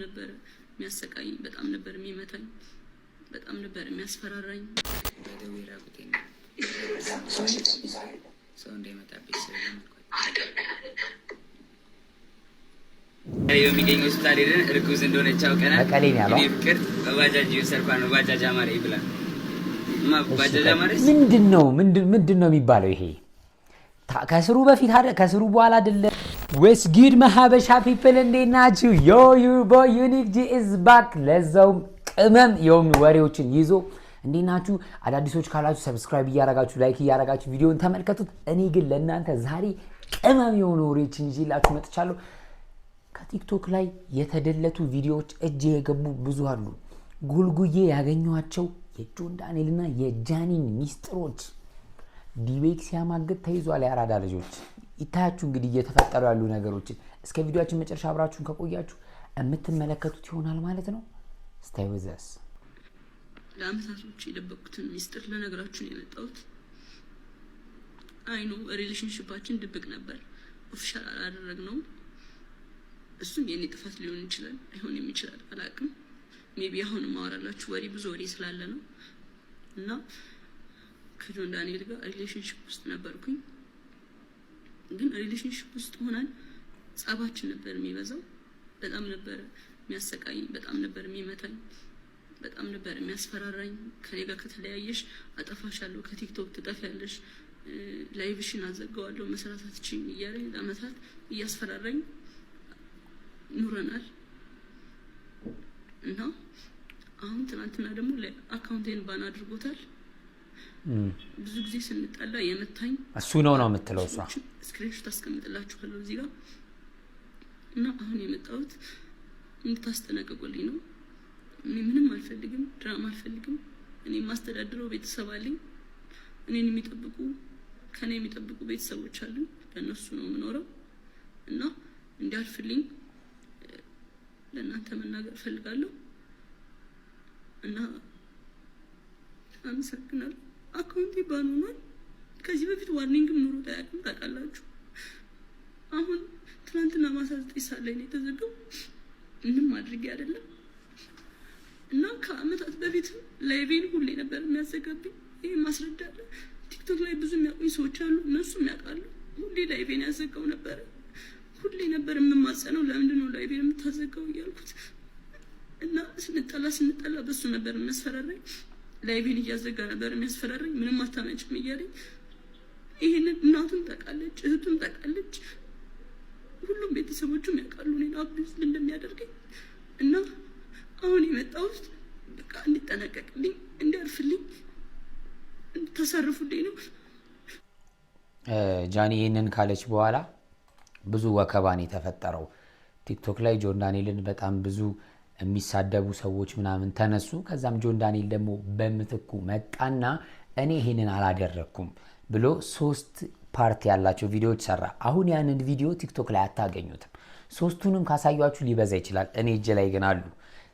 ነበር የሚያሰቃየኝ፣ በጣም ነበር የሚመታኝ፣ በጣም ነበር የሚያስፈራራኝ። በደዌራ ቁጤና ሰው እንዳይመጣብኝ ስለለመድኳት የሚገኝ ሆስፒታል ሄደን እርጉዝ እንደሆነች አውቀናል። እኔ ፍቅር በባጃጅ እየወሰድኳ ነው። ባጃጅ አማረ ይብላል። ባጃጅ አማረ ምንድን ነው የሚባለው? ይሄ ከስሩ በፊት አይደል? ከስሩ በኋላ አይደለም? ወይስ ጉድ መሀበሻ ፒፕል እንዴት ናችሁ? ዮ ዩር ቦይ ዩኒክ ጂ ኢዝ ባክ። ለዛውም ቅመም የሆኑ ወሬዎችን ይዞ እንዴት ናችሁ? አዳዲሶች ካላችሁ ሰብስክራይብ እያረጋችሁ ላይክ እያረጋችሁ ቪዲዮን ተመልከቱት። እኔ ግን ለእናንተ ዛሬ ቅመም የሆኑ ወሬዎችን ይዤላችሁ መጥቻለሁ። ከቲክቶክ ላይ የተደለቱ ቪዲዮዎች እጅ የገቡ ብዙ አሉ። ጉልጉዬ ያገኘኋቸው የጆን ዳንኤልና የጃኒን ሚስጥሮች ዲቤክ ሲያማግጥ ተይዟል። የአራዳ ልጆች ይታያችሁ እንግዲህ እየተፈጠሩ ያሉ ነገሮችን እስከ ቪዲዮአችን መጨረሻ አብራችሁን ከቆያችሁ የምትመለከቱት ይሆናል ማለት ነው። ስታይ ዊዝ አስ። ለአመታቶች የደበቁትን ሚስጥር ለነገራችሁ ነው የመጣሁት። አይኑ ሪሌሽንሺፓችን ድብቅ ነበር፣ ኦፊሻል አላደረግነውም። እሱም የኔ ጥፋት ሊሆን ይችላል፣ ሊሆንም ይችላል፣ አላውቅም። ሜቢ አሁን ማወራላችሁ ወሬ ብዙ ወሬ ስላለ ነው። እና ከጆን ዳንኤል ጋር ሪሌሽንሺፕ ውስጥ ነበርኩኝ። ግን ሪሌሽንሺፕ ውስጥ ሆነን ጸባችን ነበር የሚበዛው። በጣም ነበር የሚያሰቃየኝ፣ በጣም ነበር የሚመታኝ፣ በጣም ነበር የሚያስፈራራኝ። ከኔ ጋር ከተለያየሽ አጠፋሻለሁ፣ ከቲክቶክ ትጠፊያለሽ፣ ላይቭሽን አዘጋዋለሁ፣ መስራት አትችይም እያለኝ ለአመታት እያስፈራራኝ ኑረናል። እና አሁን ትናንትና ደግሞ አካውንቴን ባን አድርጎታል። ብዙ ጊዜ ስንጣላ የመታኝ እሱ ነው የምትለው እሷ። ስክሪንሾት አስቀምጥላችኋለሁ እዚህ ጋር። እና አሁን የመጣሁት እንድታስጠነቅቁልኝ ነው። እኔ ምንም አልፈልግም፣ ድራማ አልፈልግም። እኔ የማስተዳድረው ቤተሰብ አለኝ። እኔን የሚጠብቁ ከኔ የሚጠብቁ ቤተሰቦች አሉ። ለእነሱ ነው የምኖረው። እና እንዲያልፍልኝ ለእናንተ መናገር እፈልጋለሁ። እና አመሰግናለሁ። አካውንቴ ባን ሆኗል። ከዚህ በፊት ዋርኒንግም ኑሮ ታያቅም ታውቃላችሁ። አሁን ትናንትና ማታ 9 ሰዓት ላይ ነው የተዘጋው። ምንም አድርጌ አይደለም። እና ከአመታት በፊት ላይቬን ሁሌ ነበር የሚያዘጋብኝ። ይሄ ማስረዳለ። ቲክቶክ ላይ ብዙ የሚያውቁኝ ሰዎች አሉ፣ እነሱም ያውቃሉ። ሁሌ ላይቬን ያዘጋው ነበር። ሁሌ ነበር የምማጸነው፣ ለምንድን ነው ላይቬን የምታዘጋው እያልኩት። እና ስንጣላ በሱ ነበር የሚያስፈራራኝ። ላይቬን እያዘጋ ነበር የሚያስፈራራኝ። ምንም አታመጭም እያለኝ። ይሄንን እናቱም ታውቃለች፣ እህቱም ታውቃለች፣ ሁሉም ቤተሰቦቹም ያውቃሉ እኔን አብዩዝ እንደሚያደርገኝ። እና አሁን የመጣሁት በቃ እንዲጠነቀቅልኝ፣ እንዲያርፍልኝ፣ እንድታሳርፉልኝ ነው። ጃኒ ይህንን ካለች በኋላ ብዙ ወከባን የተፈጠረው ቲክቶክ ላይ ጆን ዳንኤልን በጣም ብዙ የሚሳደቡ ሰዎች ምናምን ተነሱ። ከዛም ጆን ዳንኤል ደግሞ በምትኩ መጣና እኔ ይሄንን አላደረኩም ብሎ 3 ፓርት ያላቸው ቪዲዮዎች ሰራ። አሁን ያንን ቪዲዮ ቲክቶክ ላይ አታገኙትም። 3ቱንም ካሳያችሁ ሊበዛ ይችላል፣ እኔ እጄ ላይ ግን አሉ።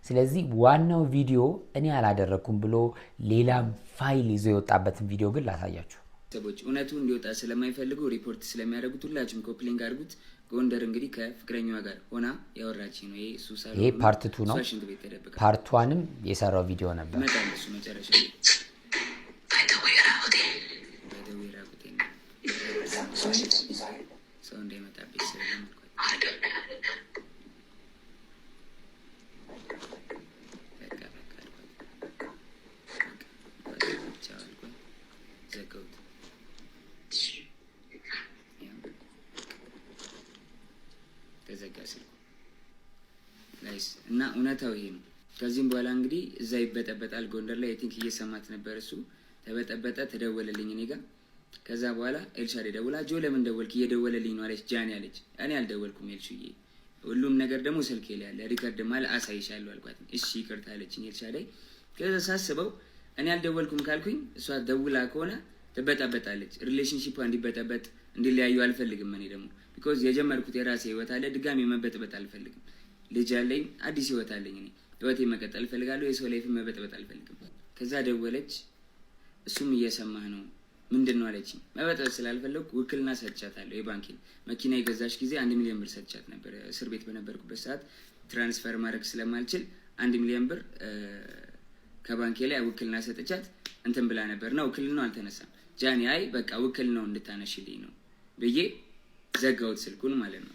ስለዚህ ዋናው ቪዲዮ እኔ አላደረኩም ብሎ ሌላም ፋይል ይዞ የወጣበትን ቪዲዮ ግን ላሳያችሁ። ሰዎች እውነቱ እንዲወጣ ስለማይፈልጉ ሪፖርት ስለሚያደርጉት ሁላችሁም ኮፕሊንግ አድርጉት። ጎንደር እንግዲህ ከፍቅረኛዋ ጋር ሆና ያወራች ነው። ይሄ ፓርት 2 ነው። ፓርት 1ም የሰራው ቪዲዮ ነበር። መጣለ እሱ መጨረሻ ላይ ሰው እንዳይመጣብኝ ስለለመድኳት ዘጋሁት። ተዘጋ ስልኩ ናይስ። እና እውነታው ይሄ ነው። ከዚህም በኋላ እንግዲህ እዛ ይበጠበጣል። ጎንደር ላይ ቲንክ እየሰማት ነበር። እሱ ተበጠበጠ፣ ተደወለልኝ እኔ ጋር። ከዛ በኋላ ኤልሻዴ ደውላ ጆ ለምን ደወልክ? እየደወለልኝ ነው አለች። ጃኒ አለች። እኔ አልደወልኩም ኤልሹዬ፣ ሁሉም ነገር ደግሞ ስልኬ ላይ ያለ ሪከርድ ማለት አሳይሻለሁ አልኳት። እሺ ይቅርታ አለችኝ ኤልሻዴ። ከዛ ሳስበው እኔ አልደወልኩም ካልኩኝ እሷ ደውላ ከሆነ ትበጠበጣለች። ሪሌሽንሺፑ እንዲበጠበጥ እንዲለያዩ አልፈልግም። እኔ ደግሞ ቢኮዝ የጀመርኩት የራሴ ህይወት አለ፣ ድጋሚ መበጥበጥ አልፈልግም። ልጅ አለኝ፣ አዲስ ህይወት አለኝ። እኔ ህይወቴን መቀጠል እፈልጋለሁ። የሰው ላይፍ መበጥበጥ አልፈልግም። ከዛ ደወለች። እሱም እየሰማህ ነው ምንድን ነው አለችኝ። መበጥበጥ ስላልፈለኩ ውክልና ሰጥቻታለሁ። የባንኬን መኪና የገዛች ጊዜ 1 ሚሊዮን ብር ሰጥቻት ነበር። እስር ቤት በነበርኩበት ሰዓት ትራንስፈር ማድረግ ስለማልችል 1 ሚሊዮን ብር ከባንኬ ላይ ውክልና ሰጥቻት እንትን ብላ ነበር ነው ውክልናው አልተነሳም። ጃኒ አይ በቃ ውክልናው እንድታነሽልኝ ነው ብዬ ዘጋውት ስልኩን ማለት ነው።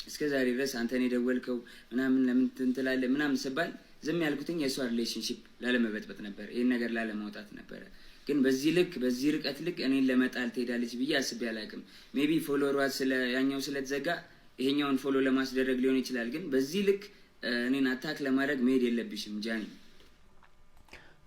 እስከ ዛሬ ድረስ አንተን የደወልከው ምናምን ለምን ትንትላለህ ምናምን ስባል ዝም ያልኩትኝ የሷ ሪሌሽንሺፕ ላለመበጥበጥ ነበር፣ ይሄን ነገር ላለማውጣት ነበር። ግን በዚህ ልክ በዚህ ርቀት ልክ እኔን ለመጣል ትሄዳለች ብዬ አስቤ አላውቅም። ሜቢ ፎሎወሯ ስለ ያኛው ስለተዘጋ ይሄኛውን ፎሎ ለማስደረግ ሊሆን ይችላል። ግን በዚህ ልክ እኔን አታክ ለማድረግ መሄድ የለብሽም ጃኒ።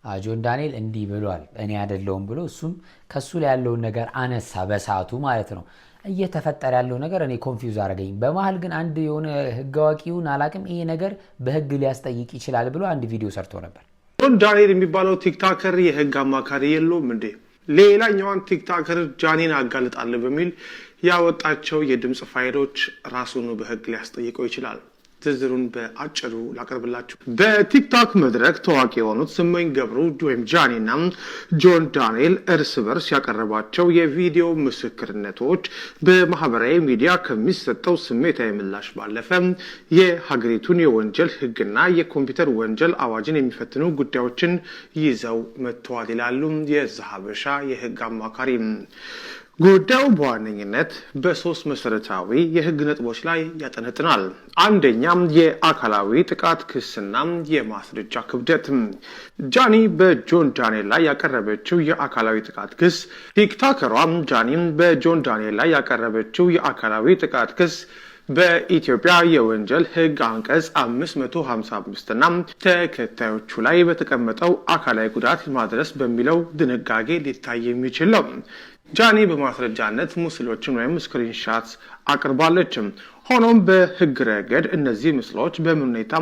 ጆን ዳንኤል እንዲህ ብሏል፣ እኔ አይደለሁም ብሎ እሱም ከሱ ላይ ያለውን ነገር አነሳ በሰዓቱ ማለት ነው። እየተፈጠረ ያለው ነገር እኔ ኮንፊውዝ አደረገኝ። በመሀል ግን አንድ የሆነ ህግ አዋቂውን አላቅም ይሄ ነገር በህግ ሊያስጠይቅ ይችላል ብሎ አንድ ቪዲዮ ሰርቶ ነበር። ጆን ዳንኤል የሚባለው ቲክታከር የህግ አማካሪ የለውም እንዴ? ሌላኛዋን ቲክታከር ጃኒን አጋልጣለሁ በሚል ያወጣቸው የድምጽ ፋይሎች ራሱን በህግ ሊያስጠይቀው ይችላል። ዝርዝሩን በአጭሩ ላቀርብላችሁ። በቲክቶክ መድረክ ታዋቂ የሆኑት ስመኝ ገብሩ ወይም ጃኒና ጆን ዳንኤል እርስ በርስ ያቀረቧቸው የቪዲዮ ምስክርነቶች በማህበራዊ ሚዲያ ከሚሰጠው ስሜታዊ ምላሽ ባለፈ የሀገሪቱን የወንጀል ህግና የኮምፒውተር ወንጀል አዋጅን የሚፈትኑ ጉዳዮችን ይዘው መጥተዋል ይላሉ የዛሀበሻ የህግ አማካሪ። ጉዳዩ በዋነኝነት በ3 መሰረታዊ የህግ ነጥቦች ላይ ያጠነጥናል። አንደኛም የአካላዊ ጥቃት ክስና የማስረጃ ክብደት። ጃኒ በጆን ዳንኤል ላይ ያቀረበችው የአካላዊ ጥቃት ክስ ቲክቶከሯ ጃኒ በጆን ዳንኤል ላይ ያቀረበችው የአካላዊ ጥቃት ክስ በኢትዮጵያ የወንጀል ህግ አንቀጽ 555 እና ተከታዮቹ ላይ በተቀመጠው አካላዊ ጉዳት ማድረስ በሚለው ድንጋጌ ሊታይ የሚችል ነው። ጃኒ በማስረጃነት ምስሎችን ወይም ስክሪንሻት አቅርባለች። ሆኖም በህግ ረገድ እነዚህ ምስሎች በምን ሁኔታ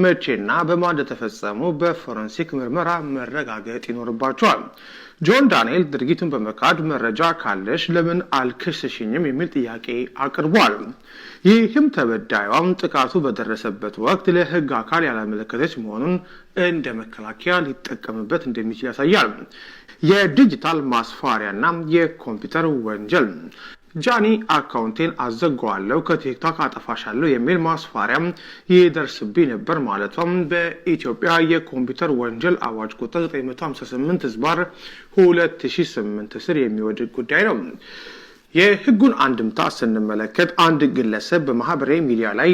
መቼና በማን እንደተፈጸሙ በፎረንሲክ ምርመራ መረጋገጥ ይኖርባቸዋል። ጆን ዳንኤል ድርጊቱን በመካድ መረጃ ካለሽ ለምን አልከሰሽኝም የሚል ጥያቄ አቅርቧል። ይህም ተበዳዩም ጥቃቱ በደረሰበት ወቅት ለህግ አካል ያላመለከተች መሆኑን እንደ መከላከያ ሊጠቀምበት እንደሚችል ያሳያል። የዲጂታል ማስፈራሪያና የኮምፒውተር ወንጀል። ጃኒ አካውንቴን አዘጋዋለሁ ከቲክቶክ አጠፋሻለሁ የሚል ማስፈራሪያ ይደርስብኝ ነበር ማለቷም በኢትዮጵያ የኮምፒውተር ወንጀል አዋጅ ቁጥር 958/2008 ስር የሚወድቅ ጉዳይ ነው። የህጉን አንድምታ ስንመለከት አንድ ግለሰብ በማህበራዊ ሚዲያ ላይ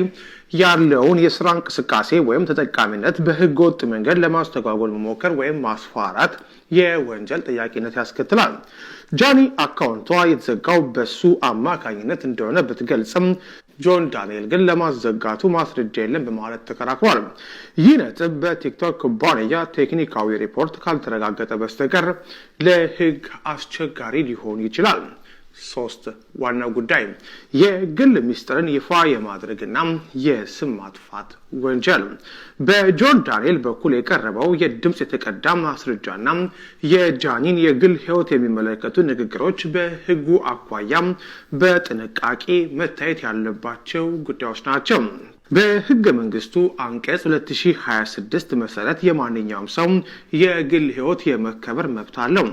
ያለውን የስራ እንቅስቃሴ ወይም ተጠቃሚነት በህገ ወጥ መንገድ ለማስተጓጎል መሞከር ወይም ማስፈራራት የወንጀል ጠያቂነት ያስከትላል። ጃኒ አካውንቷ የተዘጋው በሱ አማካኝነት እንደሆነ ብትገልጽም ጆን ዳንኤል ግን ለማዘጋቱ ማስረጃ የለም በማለት ተከራክሯል። ይህ ነጥብ በቲክቶክ ኩባንያ ቴክኒካዊ ሪፖርት ካልተረጋገጠ በስተቀር ለህግ አስቸጋሪ ሊሆን ይችላል። 3 ዋናው ጉዳይ የግል ሚስጥርን ይፋ የማድረግና የስም ማጥፋት ወንጀል። በጆን ዳንኤል በኩል የቀረበው የድምጽ የተቀዳ ማስረጃና የጃኒን የግል ህይወት የሚመለከቱ ንግግሮች በህጉ አኳያ በጥንቃቄ መታየት ያለባቸው ጉዳዮች ናቸው። በህገ መንግስቱ አንቀጽ 2026 መሰረት የማንኛውም ሰው የግል ህይወት የመከበር መብት አለው።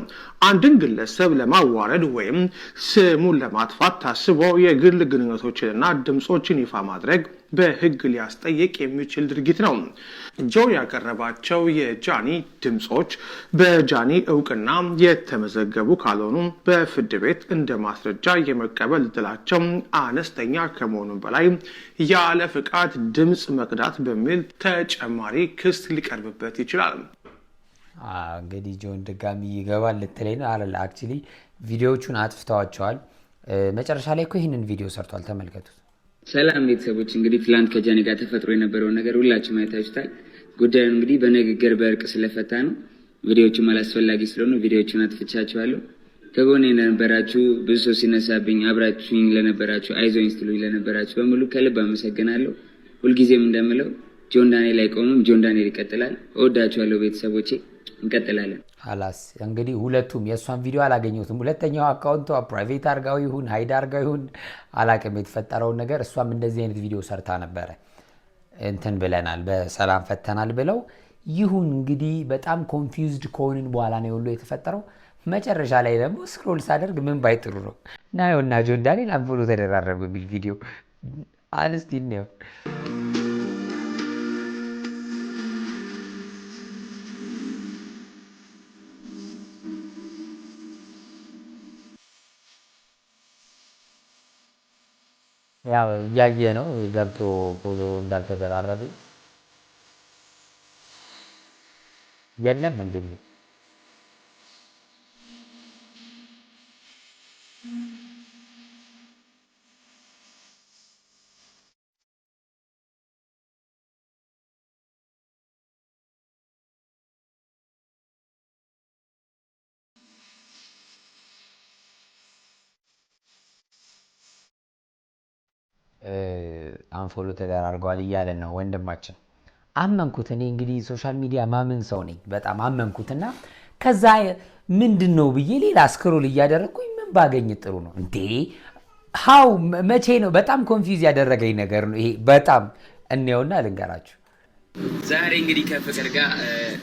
አንድን ግለሰብ ለማዋረድ ወይም ስሙን ለማጥፋት ታስቦ የግል ግንኙነቶችንና ድምጾችን ይፋ ማድረግ በህግ ሊያስጠይቅ የሚችል ድርጊት ነው። ጆን ያቀረባቸው የጃኒ ድምጾች በጃኒ እውቅና የተመዘገቡ ካልሆኑ በፍርድ ቤት እንደ ማስረጃ የመቀበል እድላቸው አነስተኛ ከመሆኑ በላይ ያለ ፍቃድ ድምጽ መቅዳት በሚል ተጨማሪ ክስ ሊቀርብበት ይችላል። እንግዲህ ጆን ድጋሚ ይገባል ልትለኝ ነው አይደል? አክቹሊ ቪዲዮዎቹን አጥፍተዋቸዋል። መጨረሻ ላይ እኮ ይህንን ቪዲዮ ሰርቷል፣ ተመልከቱት። ሰላም ቤተሰቦች፣ እንግዲህ ትላንት ከጃኒ ጋር ተፈጥሮ የነበረውን ነገር ሁላችሁም አይታችሁታል። ጉዳዩን እንግዲህ በንግግር በእርቅ ስለፈታ ነው። ቪዲዮዎቹም አላስፈላጊ ስለሆኑ ቪዲዮዎቹን አጥፍቻችኋለሁ። ከጎኔ ለነበራችሁ፣ ብዙ ሰው ሲነሳብኝ አብራችሁኝ ለነበራችሁ፣ አይዞኝ ስትሉኝ ለነበራችሁ በሙሉ ከልብ አመሰግናለሁ። ሁልጊዜም እንደምለው ጆን ዳንኤል አይቆምም፣ ጆን ዳንኤል ይቀጥላል። እወዳችኋለሁ ቤተሰቦቼ፣ እንቀጥላለን። ሀላስ እንግዲህ ሁለቱም የእሷን ቪዲዮ አላገኘሁትም። ሁለተኛው አካውንቷ ፕራይቬት አርጋው ይሁን ሃይድ አርጋው ይሁን አላቅም የተፈጠረውን ነገር። እሷም እንደዚህ አይነት ቪዲዮ ሰርታ ነበረ። እንትን ብለናል በሰላም ፈተናል ብለው ይሁን እንግዲህ በጣም ኮንፊውዝድ ከሆንን በኋላ ነው ሁሉ የተፈጠረው። መጨረሻ ላይ ደግሞ ስክሮል ሳደርግ ምን ባይጥሩ ነው ናየውና ጆን ዳንኤል አንፎሎ ተደራረበ ቪዲዮ አንስቲ ነው። ያው እያየ ነው ገብቶ ፎሎ እንዳልተደራረበ የለም እንዴ አንፎሎ ተደራርገዋል እያለን ነው ወንድማችን። አመንኩት። እኔ እንግዲህ ሶሻል ሚዲያ ማመን ሰው ነኝ። በጣም አመንኩትና ከዛ ምንድን ነው ብዬ ሌላ ስክሮል እያደረግኩኝ ምን ባገኝ ጥሩ ነው እንዴ? ሀው መቼ ነው? በጣም ኮንፊውዝ ያደረገኝ ነገር ነው ይሄ። በጣም እንየውና ልንገራችሁ። ዛሬ እንግዲህ ከፍቅር ጋር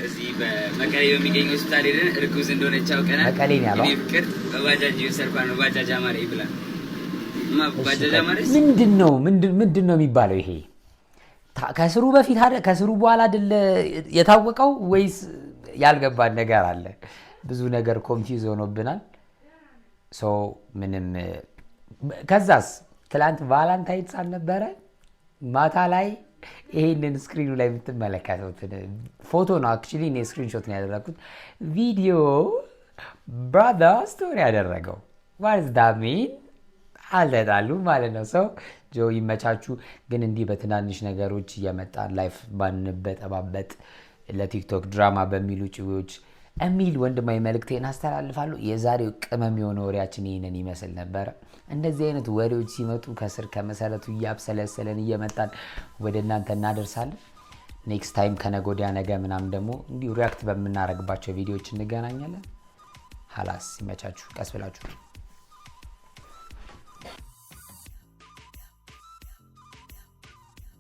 እዚህ በመቀሌ በሚገኝ ሆስፒታል ሄደን እርጉዝ እንደሆነች አውቀናል። መቀሌ ነው ያለው። ፍቅር በባጃጅ ሰርፋ ነው ባጃጅ አማረ ይብላል። ምንድን ነው የሚባለው ይሄ? ከስሩ በፊት ከስሩ በኋላ አይደለ የታወቀው ወይስ ያልገባን ነገር አለ? ብዙ ነገር ኮንፊውዝ ሆኖብናል። ምንም ከዛስ ትላንት ቫላንታይንስ አልነበረ? ማታ ላይ ይሄንን ስክሪኑ ላይ የምትመለከቱትን ፎቶ ነው አክቹሊ እኔ ስክሪንሾት ነው ያደረኩት። ቪዲዮ ብራዘር ስቶሪ ያደረገው ዋትስ ዳት ሚን አልተጣሉ ማለት ነው። ሰው ጆ ይመቻችሁ። ግን እንዲህ በትናንሽ ነገሮች እየመጣን ላይፍ ባንበጠባበጥ ለቲክቶክ ድራማ በሚሉ ጭዌዎች የሚል ወንድማዊ መልእክቴን አስተላልፋለሁ። የዛሬው ቅመም የሆነ ወሬያችን ይህንን ይመስል ነበረ። እንደዚህ አይነት ወሬዎች ሲመጡ ከስር ከመሰረቱ እያብሰለሰለን እየመጣን ወደ እናንተ እናደርሳለን። ኔክስት ታይም ከነገ ወዲያ ነገ ምናምን ደግሞ እንዲሁ ሪያክት በምናደርግባቸው ቪዲዮዎች እንገናኛለን። ሀላስ ይመቻችሁ። ቀስ ብላችሁ